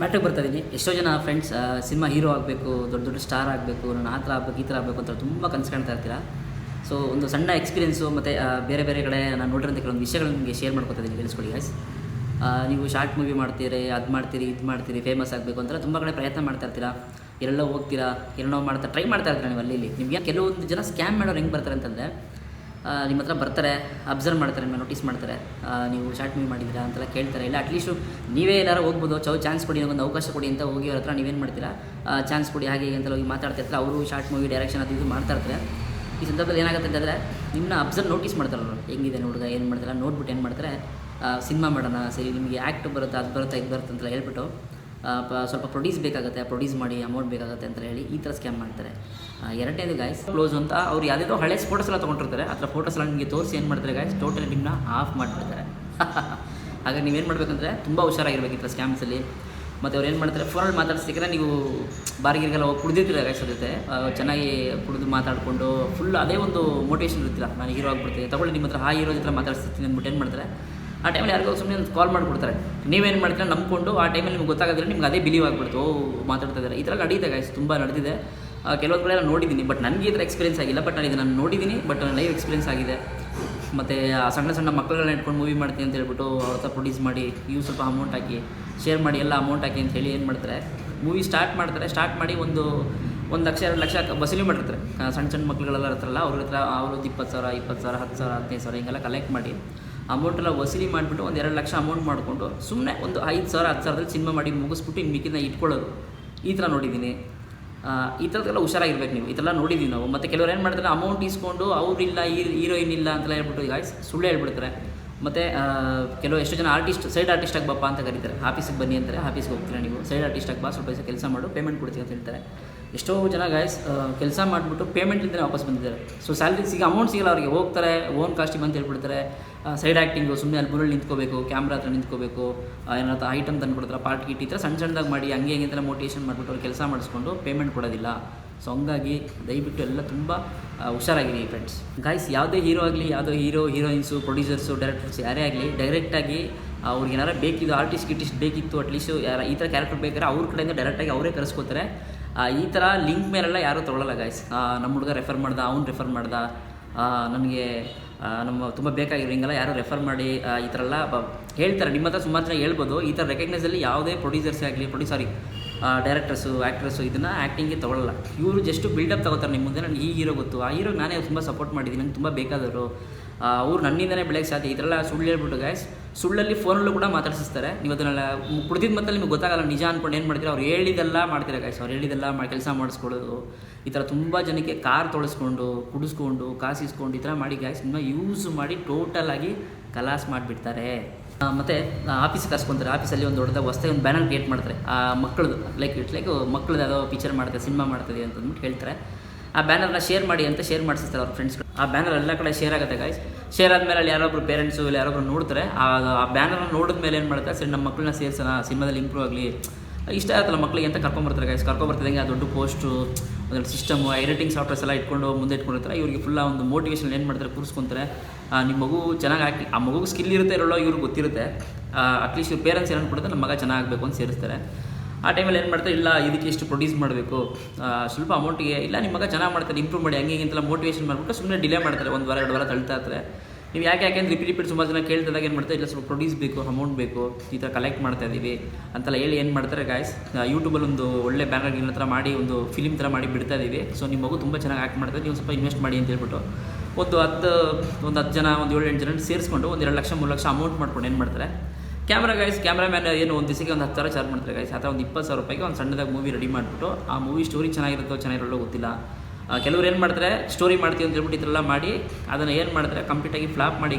ಮ್ಯಾಟ್ರಿಗೆ ಬರ್ತಾಯಿದ್ದೀನಿ. ಎಷ್ಟೋ ಜನ friends cinema hero ಆಗಬೇಕು, ದೊಡ್ಡ ದೊಡ್ಡ ಸ್ಟಾರ್ ಆಗಬೇಕು, ನಾನು ಆ ಥರ ಆಗಬೇಕು, ಈ ಥರ ಆಗಬೇಕು ಅಂತ ತುಂಬ ಕನಸು ಕಾಣ್ತಾ ಇರ್ತೀರ. ಸೊ ಒಂದು ಸಣ್ಣ ಎಕ್ಸ್ಪೀರಿಯೆನ್ಸು ಮತ್ತು ಬೇರೆ ಬೇರೆ ಕಡೆ ನಾನು ನೋಡಿರೋಂಥ ಕೆಲವೊಂದು ವಿಷಯಗಳು ನಿಮಗೆ ಶೇರ್ ಮಾಡ್ಕೊತಿದ್ದೀನಿ, ಕೇಳಿಸ್ಕೊಳ್ಳಿ ಗೈಸ್. ನೀವು ಶಾರ್ಟ್ ಮೂವಿ ಮಾಡ್ತೀರಿ, ಅದು ಮಾಡ್ತೀರಿ, ಇದು ಮಾಡ್ತೀರಿ, ಫೇಮಸ್ ಆಗಬೇಕು ಅಂತ ತುಂಬ ಕಡೆ ಪ್ರಯತ್ನ ಮಾಡ್ತಾ ಇರ್ತೀರಾ, ಎಲ್ಲೆಲ್ಲೋ ಹೋಗ್ತೀರಾ, ಏನೋ ಮಾಡ್ತಾ ಟ್ರೈ ಮಾಡ್ತಾ ಇರ್ತೀರ ನೀವು ಅಲ್ಲಿ. ನಿಮಗೆ ಕೆಲವೊಂದು ಜನ ಸ್ಕ್ಯಾಮ್ ಮಾಡೋರು ಹೆಂಗೆ ಬರ್ತಾರೆ ಅಂತಂದರೆ, ನಿಮ್ಮ ಹತ್ರ ಬರ್ತಾರೆ, ಅಬ್ಸರ್ವ್ ಮಾಡ್ತಾರೆ, ನಿಮ್ಮನ್ನು ನೋಟಿಸ್ ಮಾಡ್ತಾರೆ, ನೀವು ಶಾರ್ಟ್ ಮೂವಿ ಮಾಡಿದ್ದೀರಾ ಅಂತೆಲ್ಲ ಕೇಳ್ತಾರೆ. ಇಲ್ಲ ಅಟ್ಲೀಸ್ಟು ನೀವೇ ಎಲ್ಲರೂ ಹೋಗ್ಬೋದು, ಚಾನ್ಸ್ ಕೊಡಿ, ಒಂದು ಅವಕಾಶ ಕೊಡಿ ಅಂತ ಹೋಗಿ ಅವ್ರ ಹತ್ರ ನೀವೇನು ಮಾಡ್ತೀರಾ, ಚಾನ್ಸ್ ಕೊಡಿ ಹಾಗೆ ಅಂತೆಲ್ಲ ಹೋಗಿ ಮಾತಾಡ್ತಿರ್ತಾರೆ. ಅವರು ಶಾರ್ಟ್ ಮೂವಿ ಡೈರೆಕ್ಷನ್ ಅದು ಇದು ಮಾಡ್ತಾ ಇರ್ತಾರೆ. ಈ ಸಂದರ್ಭದಲ್ಲಿ ಏನಾಗುತ್ತೆ ಅಂತಂದರೆ, ನಿಮ್ಮನ್ನ ಅಬ್ಸರ್ವ್ ನೋಟಿಸ್ ಮಾಡ್ತಾರೆ ಅವರು, ಹೆಂಗಿದೆ ಹುಡುಗ, ಏನು ಮಾಡ್ತಾರೆ ನೋಡ್ಬಿಟ್ಟು ಏನು ಮಾಡ್ತಾರೆ, ಸಿನಿಮಾ ಮಾಡೋಣ, ಸರಿ ನಿಮಗೆ ಆ್ಯಕ್ಟ್ ಬರುತ್ತೆ, ಅದು ಬರುತ್ತೆ, ಇದು ಬರುತ್ತೆ ಅಂತೆಲ್ಲ ಹೇಳ್ಬಿಟ್ಟು ಸ್ವಲ್ಪ ಪ್ರೊಡ್ಯೂಸ್ ಬೇಕಾಗುತ್ತೆ, ಪ್ರೊಡ್ಯೂಸ್ ಮಾಡಿ ಅಮೌಂಟ್ ಬೇಕಾಗುತ್ತೆ ಅಂತ ಹೇಳಿ ಈ ಥರ ಸ್ಕ್ಯಾಮ್ ಮಾಡ್ತಾರೆ. ಎರಡನೇದು ಗಾಯ್ಸ್ ಕ್ಲೋಸ್ ಅಂತ ಅವ್ರು ಯಾವುದೋ ಹಳೆ ಫೋಟೋಸ್ ಎಲ್ಲ ತೊಗೊಂಡಿರ್ತಾರೆ. ಆ ಥರ ಫೋಟೋಸ್ ಎಲ್ಲ ನಿಮಗೆ ತೋರಿಸಿ ಏನು ಮಾಡ್ತಾರೆ ಗಾಯ್ಸ್, ಟೋಟಲಿ ನಿಮ್ಮನ್ನ ಆಫ್ ಮಾಡಿಬಿಡ್ತಾರೆ. ಹಾಗಾಗಿ ನೀವೇನು ಮಾಡಬೇಕಂದ್ರೆ ತುಂಬ ಹುಷಾರಾಗಿರ್ಬೇಕು ಈ ಥರ ಸ್ಕ್ಯಾಮ್ಸಲ್ಲಿ. ಮತ್ತು ಅವ್ರು ಏನು ಮಾಡ್ತಾರೆ, ಫೋನಲ್ಲಿ ಮಾತಾಡ್ಸಿದ್ರೆ ನೀವು ಬಾರಿಗಿರಿಗೆಲ್ಲ ಹೋಗಿ ಕುಡಿದಿರ್ತೀರ ಗಾಯ್ಸ್ ಜೊತೆ, ಚೆನ್ನಾಗಿ ಕುಡಿದು ಮಾತಾಡಿಕೊಂಡು ಫುಲ್ ಅದೇ ಒಂದು ಮೋಟಿವೇಶನ್ ಇರ್ತೀರ, ನಾನು ಹೀರೋ ಆಗ್ಬಿಡ್ತೀನಿ, ತಗೊಳ್ಳಿ ನಿಮ್ಮ ಹತ್ರ ಆ ಹೀರೋ ಹತ್ರ ಮಾತಾಡ್ಸ್ತೀನಿ ಅಂದ್ಬಿಟ್ಟು ಏನು ಮಾಡ್ತಾರೆ, ಆ ಟೈಮಲ್ಲಿ ಯಾರಿಗೋ ಸುಮ್ಮನೆ ಒಂದು ಕಾಲ್ ಮಾಡಿಬಿಡ್ತಾರೆ. ನೀವೇನು ಮಾಡ್ತೀರ ನಂಬ್ಕೊಂಡು ಆ ಟೈಮಲ್ಲಿ ನಿಮ್ಗೆ ಗೊತ್ತಾಗೋದ್ರೆ ನಿಮ್ಗೆ ಅದೇ ಬಿಲೀವ್ ಆಗಿಬಿಡ್ತು, ಮಾಡ್ತಾ ಇದ್ದಾರೆ. ಈ ಥರ ನಡೀತೆ ಗಾಯ್ಸ್, ತುಂಬ ನಡೆದಿದೆ. ಕೆಲವೊಂದು ಕಡೆ ನಾನು ನೋಡಿದ್ದೀನಿ, ಬಟ್ ನನಗೆ ಈ ಥರ ಎಕ್ಸ್ಪೀರಿಯನ್ಸ್ ಆಗಿಲ್ಲ. ಬಟ್ ನಾನು ನೋಡಿದ್ದೀನಿ, ಬಟ್ ಲೈವ್ ಎಕ್ಸ್ಪೀರಿಯನ್ಸ್ ಆಗಿದೆ. ಮತ್ತು ಸಣ್ಣ ಸಣ್ಣ ಮಕ್ಕಳನ್ನ ಇಟ್ಕೊಂಡು ಮೂವಿ ಮಾಡ್ತೀನಿ ಅಂತ ಹೇಳ್ಬಿಟ್ಟು ಅವ್ರ ಹತ್ರ ಪ್ರೊಡ್ಯೂಸ್ ಮಾಡಿ, ಇವು ಸ್ವಲ್ಪ ಅಮೌಂಟ್ ಹಾಕಿ, ಶೇರ್ ಮಾಡಿ, ಎಲ್ಲ ಅಮೌಂಟ್ ಹಾಕಿ ಅಂತ ಹೇಳಿ ಏನು ಮಾಡ್ತಾರೆ, ಮೂವಿ ಸ್ಟಾರ್ಟ್ ಮಾಡ್ತಾರೆ. ಸ್ಟಾರ್ಟ್ ಮಾಡಿ ಒಂದು ಲಕ್ಷ 2 ಲಕ್ಷ ವಸೂಲಿ ಮಾಡಿರ್ತಾರೆ. ಸಣ್ಣ ಸಣ್ಣ ಮಕ್ಕಳುಗಳೆಲ್ಲ ಇರ್ತಾರಲ್ಲ ಅವ್ರ ಹತ್ರ, ಅವರು 20,000 20,000 10,000 15,000 ಹಿಂಗೆಲ್ಲ ಕಲೆಕ್ಟ್ ಮಾಡಿ ಅಮೌಂಟೆಲ್ಲ ವಸೂಲಿ ಮಾಡಿಬಿಟ್ಟು ಒಂದು 2 ಲಕ್ಷ ಅಮೌಂಟ್ ಮಾಡಿಕೊಂಡು ಸುಮ್ಮನೆ ಒಂದು 5,000 10,000ದಲ್ಲಿ ಸಿನಿಮಾ ಮಾಡಿ ಮುಗಿಸ್ಬಿಟ್ಟು ಇನ್ನು ಮಿಕ್ಕಿನ ಇಟ್ಕೊಳ್ಳೋದು. ಈ ಥರ ನೋಡಿದ್ದೀನಿ. ಈ ಥರದ್ದೆಲ್ಲ ಹುಷಾರಾಗಿರ್ಬೇಕು ನೀವು. ಈ ಥರ ನೋಡಿದ್ದೀವಿ ನಾವು. ಮತ್ತು ಕೆಲವರು ಏನು ಮಾಡ್ತಾರೆ, ಅಮೌಂಟ್ ಇಸ್ಕೊಂಡು ಅವರಿಲ್ಲ, ಹೀರೋಯಿನ್ ಇಲ್ಲ ಅಂತೆಲ್ಲ ಹೇಳ್ಬಿಟ್ಟು ಗಾಯ್ಸ್ ಸುಳ್ಳು ಹೇಳ್ಬಿಡ್ತಾರೆ. ಮತ್ತು ಎಷ್ಟೋ ಜನ ಸೈಡ್ ಆರ್ಟಿಸ್ಟ್ ಆಗಿ ಬಾಪ ಅಂತ ಕರೀತಾರೆ. ಆಫೀಸಿಗೆ ಬನ್ನಿ ಅಂತಾರೆ, ಆಫೀಸ್ಗೆ ಹೋಗ್ತೀರಾ ನೀವು, ಸೈಡ್ ಆರ್ಟಿಸ್ಟ್ ಆಗಿ ಬಾ, ಸ್ವಲ್ಪ ದಿವಸ ಕೆಲಸ ಮಾಡು, ಪೇಮೆಂಟ್ ಕೊಡ್ತೀವಿ ಅಂತ ಹೇಳ್ತಾರೆ. ಎಷ್ಟೋ ಜನ ಗಾಯ್ಸ್ ಕೆಲಸ ಮಾಡಿಬಿಟ್ಟು ಪೇಮೆಂಟ್ಲಿಂದಲೇ ವಾಪಸ್ ಬಂದಿದ್ದಾರೆ. ಸೊ ಸ್ಯಾಲ್ರಿ ಅಮೌಂಟ್ ಸಿಗಲ್ಲ ಅವ್ರಿಗೆ, ಹೋಗ್ತಾರೆ ಓನ್ ಕಾಸ್ಟಿಗೆ ಅಂತ ಹೇಳ್ಬಿಡ್ತಾರೆ. ಸೈಡ್ ಆ್ಯಕ್ಟಿಂಗು ಸುಮ್ಮನೆ ಅಲ್ಲಿ ಬುರಲ್ಲಿ ನಿಂತ್ಕೋಬೇಕು, ಕ್ಯಾಮ್ರಾ ಹತ್ರ ನಿಂತ್ಕೋಬೇಕು, ಏನಾದ್ರು ಐಟಮ್ ತಂದು ಕೊಡ್ತಾರೆ, ಪಾರ್ಟ್ ಗಿಟ್ ಈ ಥರ ಸಣ್ಣದಾಗಿ ಮಾಡಿ ಹಂಗೆ ಹಿಂಗೆ ಮೋಟಿವೇಶನ್ ಮಾಡಿಬಿಟ್ಟು ಅವ್ರು ಕೆಲಸ ಮಾಡಿಸ್ಕೊಂಡು ಪೇಮೆಂಟ್ ಕೊಡೋದಿಲ್ಲ. ಸೊ ಹಂಗಾಗಿ ದಯವಿಟ್ಟು ಎಲ್ಲ ತುಂಬ ಹುಷಾರಾಗಿರಿ ಫ್ರೆಂಡ್ಸ್. ಗಾಯ್ಸ್ ಯಾವುದೇ ಹೀರೋ ಆಗಲಿ, ಯಾವುದೋ ಹೀರೋಯಿನ್ಸು, ಪ್ರೊಡ್ಯೂಸರ್ಸು, ಡೈರೆಕ್ಟರ್ಸ್ ಯಾರೇ ಆಗಲಿ, ಡೈರೆಕ್ಟಾಗಿ ಅವ್ರಿಗೆ ಏನಾರು ಬೇಕಿದ್ದು ಆರ್ಟಿಸ್ಟ್ ಬೇಕಿತ್ತು, ಅಟ್ಲೀಸ್ಟ್ ಈ ಥರ ಕ್ಯಾರೆಕ್ಟರ್ ಬೇಕಾದ್ರೆ ಅವ್ರ ಕಡೆಯಿಂದ ಡೈರೆಕ್ಟಾಗಿ ಅವರೇ ಕರೆಸ್ಕೋತಾರೆ. ಈ ಥರ ಲಿಂಕ್ ಮೇಲೆಲ್ಲ ಯಾರೂ ತೊಗೊಳ್ಳಲ್ಲ ಗಾಯ್ಸ್. ನಮ್ಮ ಹುಡುಗ ರೆಫರ್ ಮಾಡ್ದ, ಅವ್ನು ರೆಫರ್ ಮಾಡ್ದ, ನನಗೆ ನಮ್ಮ ತುಂಬ ಬೇಕಾಗಿರೋ ಹಿಂಗೆಲ್ಲ ಯಾರು ರೆಫರ್ ಮಾಡಿ ಈ ಥರ ಎಲ್ಲ ಹೇಳ್ತಾರೆ. ನಿಮ್ಮ ಹತ್ರ ಸುಮಾರು ಜನ ಹೇಳ್ಬೋದು. ಈ ಥರ ರೆಕಗ್ನೈಸಲ್ಲಿ ಯಾವುದೇ ಪ್ರೊಡ್ಯೂಸರ್ಸೇ ಆಗಲಿ, ಡೈರೆಕ್ಟರ್ಸು, ಆ್ಯಕ್ಟ್ರಸ್ಸು ಇದನ್ನು ಆ್ಯಕ್ಟಿಂಗ್ಗೆ ತೊಗೊಳ್ಳಲ್ಲ. ಇವರು ಜಸ್ಟ್ ಬಿಲ್ಡಪ್ ತೊಗೋತಾರೆ ನಿಮ್ಮ ಮುಂದೆ. ನನಗೆ ಈ ಹೀರೋ ಗೊತ್ತು, ಆ ಹೀರೋಗೆ ನಾನೇ ತುಂಬ ಸಪೋರ್ಟ್ ಮಾಡಿದ್ದೀನಿ, ನಂಗೆ ತುಂಬ ಬೇಕಾದವರು, ಅವ್ರು ನನ್ನಿಂದನೇ ಬೆಳೆಯೋಕ್ಕೆ ಸಾಧ್ಯ. ಈ ಥರ ಎಲ್ಲ ಸುಳ್ಳು ಹೇಳ್ಬಿಟ್ಟು ಗಾಯ್ಸ್, ಸುಳ್ಳಲ್ಲಿ ಫೋನಲ್ಲೂ ಕೂಡ ಮಾತಾಡಿಸ್ತಾರೆ. ನೀವು ಅದನ್ನೆಲ್ಲ ಕುಡ್ದಿದ್ದ ಮತ್ತೆ ನಿಮಗೆ ಗೊತ್ತಾಗಲ್ಲ ನಿಜ ಅಂದ್ಕೊಂಡು ಏನು ಮಾಡ್ತೀರಾ, ಅವ್ರು ಹೇಳಿದೆಲ್ಲ ಮಾಡ್ತೀರಾ ಗಾಯ್ಸ್. ಅವ್ರು ಹೇಳಿದೆಲ್ಲ ಕೆಲಸ ಮಾಡಿಸ್ಕೊಳ್ಳೋದು, ಈ ಥರ ತುಂಬ ಜನಕ್ಕೆ ಕಾರ್ ತೊಳಸ್ಕೊಂಡು, ಕುಡಿಸ್ಕೊಂಡು, ಕಾಸಿಸ್ಕೊಂಡು ಈ ಥರ ಮಾಡಿ ಗಾಯ್ಸ್ ನಿಮ್ಮ ಯೂಸ್ ಮಾಡಿ ಟೋಟಲಾಗಿ ಕಲಾಸ್ ಮಾಡಿಬಿಡ್ತಾರೆ. ಮತ್ತು ಆಫೀಸಿಗೆ ಕರ್ಸ್ಕೊತಾರೆ. ಆಫೀಸಲ್ಲಿ ಒಂದು ದೊಡ್ಡದಾಗಿ ಹೊಸ್ದಾಗಿ ಒಂದು ಬ್ಯಾನರ್ ಕ್ರಿಯೇಟ್ ಮಾಡ್ತಾರೆ. ಆ ಮಕ್ಕಳದು ಲೈಕ್ ಮಕ್ಕಳದ್ದು ಯಾವುದೋ ಪಿಕ್ಚರ್ ಮಾಡ್ತಾರೆ, ಸಿನಿಮಾ ಮಾಡ್ತದೆ ಅಂತಂದ್ಬಿಟ್ಟು ಹೇಳ್ತಾರೆ. ಆ ಬ್ಯಾನರ್ನ ಶೇರ್ ಮಾಡಿ ಅಂತ ಶೇರ್ ಮಾಡಿಸ್ತಾರೆ ಅವ್ರ ಫ್ರೆಂಡ್ಸ್ಗಳು. ಆ ಬ್ಯಾನರ್ ಎಲ್ಲ ಕಡೆ ಶೇರ್ ಆಗುತ್ತೆ ಗಾಯ್ಸ್. ಶೇರ್ ಆದಮೇಲೆ ಅಲ್ಲಿ ಯಾರೊಬ್ರು ಪೇರೆಂಟ್ಸು ಇಲ್ಲ ಯಾರೊಬ್ರು ನೋಡ್ತಾರೆ. ಆ ಬ್ಯಾನರ್ನ ನೋಡಿದ ಮೇಲೆ ಏನು ಮಾಡ್ತಾರೆ, ಸರಿ ನಮ್ಮ ಮಕ್ಕಳನ್ನ ಸೇರಿಸೋಣ, ಸಿನಿಮಾದಲ್ಲಿ ಇಂಪ್ರೂವ್ ಆಗಲಿ, ಇಷ್ಟ ಆಗುತ್ತಲ್ಲ ಮಕ್ಕಳಿಗೆ ಅಂತ ಕರ್ಕೊಂಬರ್ತಾರೆ ಗಾಯ್ಸ್. ಕರ್ಕೊಂಬರ್ತಿದ್ದಂಗೆ ಆ ದೊಡ್ಡ ಪೋಸ್ಟು, ಒಂದು ಸಿಸ್ಟಮು, ಎಡಿಟಿಂಗ್ ಸಾಫ್ಟ್ವೇರ್ಸ್ ಎಲ್ಲ ಇಟ್ಕೊಂಡು ಮುಂದೆ ಇಟ್ಕೊಂಡಿರ್ತಾರೆ. ಇವ್ರಿಗೆ ಫುಲ್ಲ ಒಂದು ಮೋಟಿವೇಶನ್ ಏನು ಮಾಡ್ತಾರೆ, ಕೂರಿಸ್ಕೊತಾರೆ. ನಿಮ್ಮ ಮಗು ಚೆನ್ನಾಗಿ ಆ ಮಗುಗೆ ಸ್ಕಿಲ್ ಇರುತ್ತೆ ಇರೋಲ್ಲ ಇವ್ರಿಗೆ ಗೊತ್ತಿರುತ್ತೆ. ಅಟ್ಲೀಸ್ಟ್ ಇವ್ರ ಪೇರೆಂಟ್ಸ್ ಏನು ಕೊಡುತ್ತೆ, ನಮ್ಮ ಮಗ ಚೆನ್ನಾಗಬೇಕು ಅಂತ ಸೇರಿಸ್ತಾರೆ. ಆ ಟೈಮಲ್ಲಿ ಏನು ಮಾಡ್ತಾರೆ, ಇಲ್ಲ ಇದಕ್ಕೆ ಎಷ್ಟು ಪ್ರೊಡ್ಯೂಸ್ ಮಾಡಬೇಕು, ಸ್ವಲ್ಪ ಅಮೌಂಟಿಗೆ, ಇಲ್ಲ ನಿಮ್ಮ ಮಗ ಚೆನ್ನಾಗಿ ಮಾಡ್ತಾರೆ, ಇಂಪ್ರೂವ್ ಮಾಡಿ ಹಂಗೆ ಇಂತೆಲ್ಲ ಮೋಟಿವೇಶನ್ ಮಾಡಿಬಿಟ್ಟು ಸುಮ್ಮನೆ ಡಿಲೇ ಮಾಡ್ತಾರೆ. 1 ವಾರ 2 ವಾರ ತಳ್ತಾ ಇರ್ತಾರೆ. ನೀವು ಯಾಕೆ ಅಂತ ರಿಪೀಟ್ ಸುಮಾರು ಜನ ಕೇಳ್ತಿದ್ದಾಗ ಏನು ಮಾಡ್ತಾರೆ, ಇಲ್ಲ ಸ್ವಲ್ಪ ಪ್ರೊಡ್ಯೂಸ್ ಬೇಕು, ಅಮೌಂಟ್ ಬೇಕು, ಈ ಥರ ಕಲೆಕ್ಟ್ ಮಾಡ್ತಾ ಇದ್ದೀವಿ ಅಂತೆಲ್ಲ ಹೇಳಿ ಏನು ಮಾಡ್ತಾರೆ ಗಾಯ್ಸ್, ಯೂಟ್ಯೂಬಲ್ಲಿ ಒಂದು ಒಳ್ಳೆ ಬ್ಯಾನರ್ ಥರ ಮಾಡಿ ಒಂದು ಫಿಲಿಮ್ ಥರ ಮಾಡಿ ಬಿಡ್ತಾ ಇದ್ದೀವಿ. ಸೊ ನಿಮ್ಮ ಮಗು ತುಂಬ ಚೆನ್ನಾಗಿ ಆ್ಯಕ್ಟ್ ಮಾಡ್ತಾರೆ, ನೀವು ಸ್ವಲ್ಪ ಇನ್ವೆಸ್ಟ್ ಮಾಡಿ ಅಂತ ಹೇಳ್ಬಿಟ್ಟು ಒಂದು 10 ಜನ, ಒಂದು 7-8 ಜನ ಸೇರಿಸ್ಕೊಂಡು ಒಂದು 2 ಲಕ್ಷ 3 ಲಕ್ಷ ಅಮೌಂಟ್ ಮಾಡ್ಕೊಂಡು ಏನು ಮಾಡ್ತಾರೆ, ಕ್ಯಾಮ್ರಾಮ್ಯಾನ್ ಏನು ಒಂದು ದಿವಸಕ್ಕೆ ಒಂದು 10,000 ಚಾರ್ಜ್ ಮಾಡ್ತಾರೆ ಗಾಯ್ಸ್. ಅಥವಾ ಒಂದು 20,000 ರೂಪಾಯಿಗೆ ಒಂದು ಸಣ್ಣದಾಗಿ ಮೂವಿ ರೆಡಿ ಮಾಡಿಬಿಟ್ಟು ಆ ಮೂವಿ ಸ್ಟೋರಿ ಚೆನ್ನಾಗಿರುತ್ತೋ ಗೊತ್ತಿಲ್ಲ. ಕೆಲವ್ರು ಏನು ಮಾಡ್ತಾರೆ, ಸ್ಟೋರಿ ಮಾಡ್ತೀವಿ ಅಂತ ಹೇಳ್ಬಿಟ್ಟು ಈ ಥರ ಎಲ್ಲ ಮಾಡಿ ಅದನ್ನು ಏನು ಮಾಡ್ತಾರೆ, ಕಂಪ್ಲೀಟಾಗಿ ಫ್ಲಾಪ್ ಮಾಡಿ